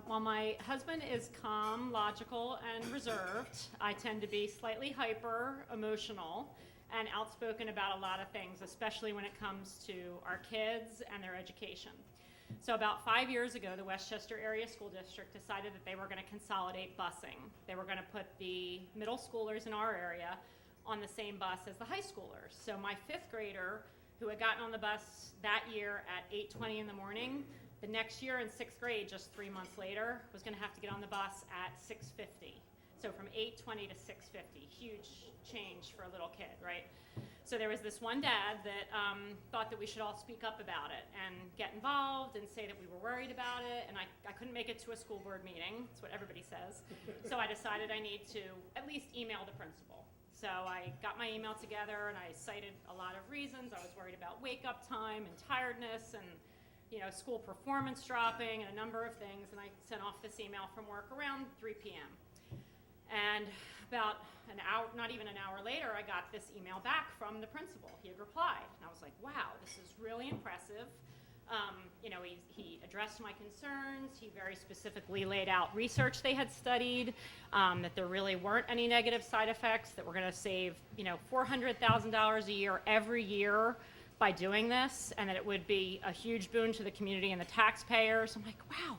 While my husband is calm, logical, and reserved, I tend to be slightly hyper, emotional, and outspoken about a lot of things, especially when it comes to our kids and their education. So about 5 years ago, the Westchester Area School District decided that they were going to consolidate busing. They were going to put the middle schoolers in our area on the same bus as the high schoolers. So my fifth grader, who had gotten on the bus that year at 8:20 in the morning, the next year in sixth grade, just 3 months later, was going to have to get on the bus at 6:50. So from 8:20 to 6:50, huge change for a little kid, right? So there was this one dad that thought that we should all speak up about it and get involved and say that we were worried about it, and I couldn't make it to a school board meeting. That's what everybody says. So I decided I need to at least email the principal. So I got my email together and I cited a lot of reasons. I was worried about wake up time and tiredness and school performance dropping and a number of things, and I sent off this email from work around 3 p.m. And about an hour, not even an hour later, I got this email back from the principal. He had replied, and I was like, wow, this is really impressive. He addressed my concerns. He very specifically laid out research they had studied, that there really weren't any negative side effects, that we're going to save, $400,000 a year every year by doing this, and that it would be a huge boon to the community and the taxpayers. I'm like, wow,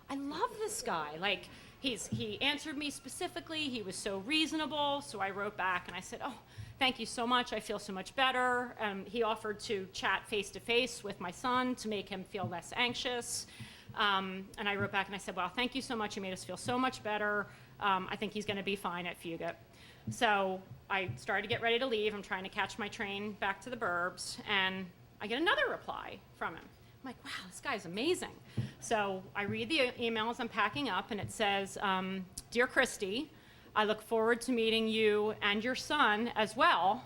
I love this guy. Like, he answered me specifically. He was so reasonable. So I wrote back and I said, oh, thank you so much. I feel so much better. He offered to chat face-to-face with my son to make him feel less anxious. And I wrote back and I said, well, thank you so much. You made us feel so much better. I think he's going to be fine at Fugit. So I started to get ready to leave. I'm trying to catch my train back to the burbs, and I get another reply from him. I'm like, wow, this guy's amazing. So I read the email as I'm packing up, and it says, Dear Christy, I look forward to meeting you and your son as well.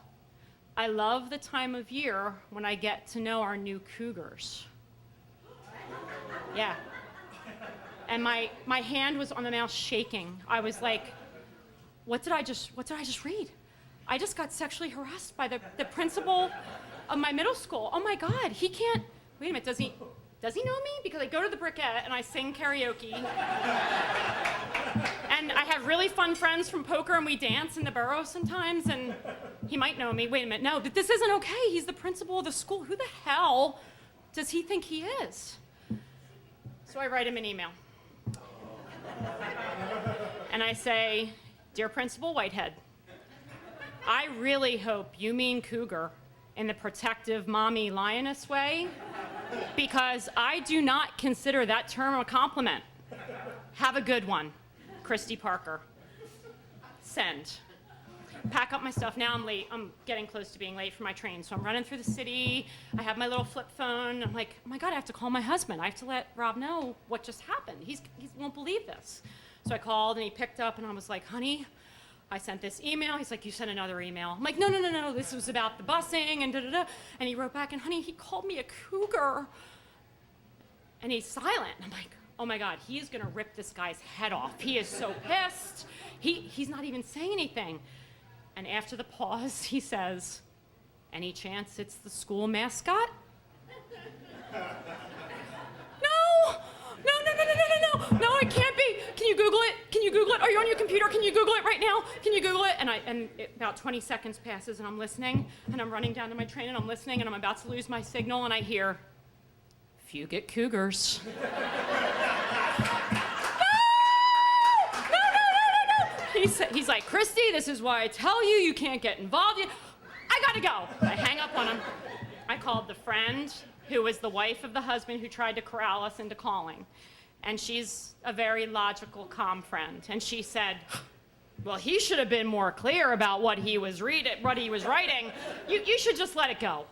I love the time of year when I get to know our new cougars. Yeah. And my hand was on the mouse shaking. I was like, what did I just read? I just got sexually harassed by the principal of my middle school. Oh my God, he can't, wait a minute, does he know me? Because I go to the Briquette and I sing karaoke. And I have really fun friends from poker and we dance in the borough sometimes, and he might know me. Wait a minute, no, this isn't okay. He's the principal of the school. Who the hell does he think he is? So I write him an email. And I say, Dear Principal Whitehead, I really hope you mean cougar in the protective mommy lioness way, because I do not consider that term a compliment. Have a good one, Christy Parker. Send. Pack up my stuff. Now I'm late. I'm getting close to being late for my train. So I'm running through the city. I have my little flip phone. I'm like, oh my God, I have to call my husband. I have to let Rob know what just happened. He won't believe this. So I called and he picked up and I was like, honey, I sent this email. He's like, you sent another email. I'm like, no, this was about the busing and da-da-da. And he wrote back, and honey, he called me a cougar. And he's silent. I'm like, oh my God, he is gonna rip this guy's head off. He is so pissed. He's not even saying anything. And after the pause, he says, any chance it's the school mascot? No, it can't be. Can you Google it? Are you on your computer? Can you Google it right now? Can you Google it? And about 20 seconds passes and I'm listening, and I'm running down to my train and I'm listening, and I'm about to lose my signal, and I hear, Fugit Cougars. No. He's like, Christy, this is why I tell you can't get involved. I gotta go. I hang up on him. I called the friend who was the wife of the husband who tried to corral us into calling. And she's a very logical, calm friend. And she said, well, he should have been more clear about what he was writing. You should just let it go.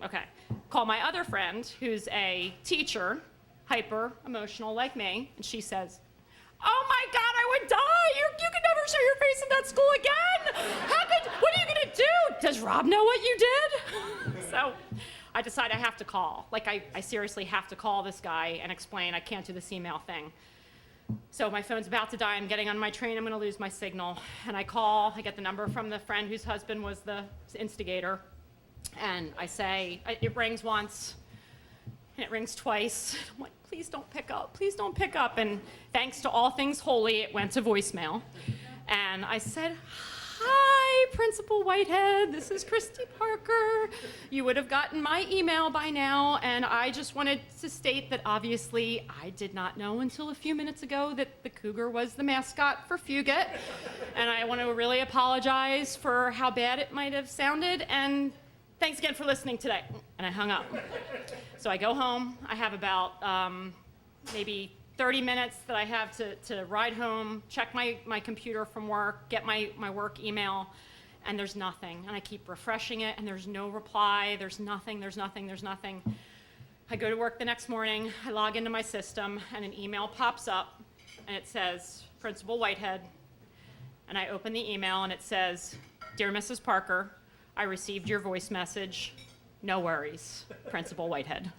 Okay. Call my other friend, who's a teacher, hyper emotional like me, and she says, oh my God, I would die. You could never show your face in that school again. What are you gonna do? Does Rob know what you did? So I decide I have to call. Like, I seriously have to call this guy and explain I can't do this email thing. So my phone's about to die. I'm getting on my train. I'm going to lose my signal. And I call. I get the number from the friend whose husband was the instigator. And I say, it rings once. And it rings twice. I'm like, please don't pick up, please don't pick up. And thanks to all things holy, it went to voicemail. And I said, hi, Principal Whitehead, this is Christy Parker. You would have gotten my email by now, and I just wanted to state that obviously I did not know until a few minutes ago that the cougar was the mascot for Fugit. And I want to really apologize for how bad it might have sounded, and thanks again for listening today. And I hung up. So I go home. I have about maybe 30 minutes that I have to ride home, check my computer from work, get my work email, and there's nothing. And I keep refreshing it, and there's no reply. There's nothing. I go to work the next morning. I log into my system, and an email pops up, and it says, Principal Whitehead. And I open the email, and it says, Dear Mrs. Parker, I received your voice message. No worries, Principal Whitehead.